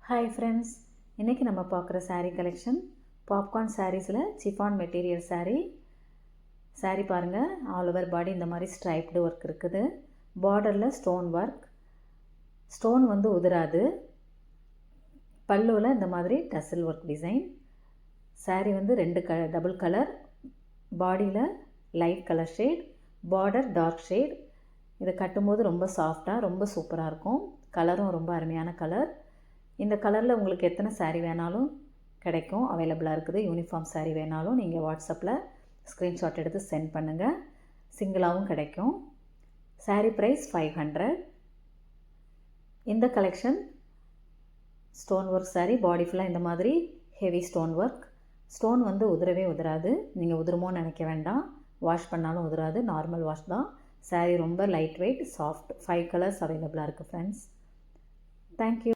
Hi friends, இன்றைக்கி நம்ம பார்க்குற saree கலெக்ஷன் பாப்கார்ன் சாரீஸில் சிஃபான் மெட்டீரியல் saree பாருங்கள். ஆல் ஓவர் பாடி இந்த மாதிரி ஸ்ட்ரைப்டு ஒர்க் இருக்குது. பார்டரில் ஸ்டோன் ஒர்க், ஸ்டோன் வந்து உதிராது. பல்லுவில் இந்த மாதிரி டசில் ஒர்க் டிசைன். saree வந்து டபுள் கலர், பாடியில் light colour shade, border dark shade. இதை கட்டும்போது ரொம்ப சாஃப்டாக ரொம்ப சூப்பராக இருக்கும். கலரும் ரொம்ப அருமையான கலர். இந்த கலரில் உங்களுக்கு எத்தனை saree வேணாலும் கிடைக்கும், அவைலபிளாக இருக்குது. யூனிஃபார்ம் saree வேணாலும் நீங்கள் வாட்ஸ்அப்பில் ஸ்க்ரீன்ஷாட் எடுத்து சென்ட் பண்ணுங்கள், சிங்கிளாகவும் கிடைக்கும். saree price 500. இந்த collection stone work saree, body ஃபுல்லாக இந்த மாதிரி ஹெவி ஸ்டோன் ஒர்க். ஸ்டோன் வந்து உதிரவே உதிராது, நீங்கள் உதிருமோன்னு நினைக்க வேண்டாம். வாஷ் பண்ணாலும் உதிராது, நார்மல் வாஷ் தான். saree ரொம்ப லைட் வெயிட், சாஃப்ட். 5 கலர்ஸ் அவைலபிளாக இருக்குது ஃப்ரெண்ட்ஸ். தேங்க்யூ.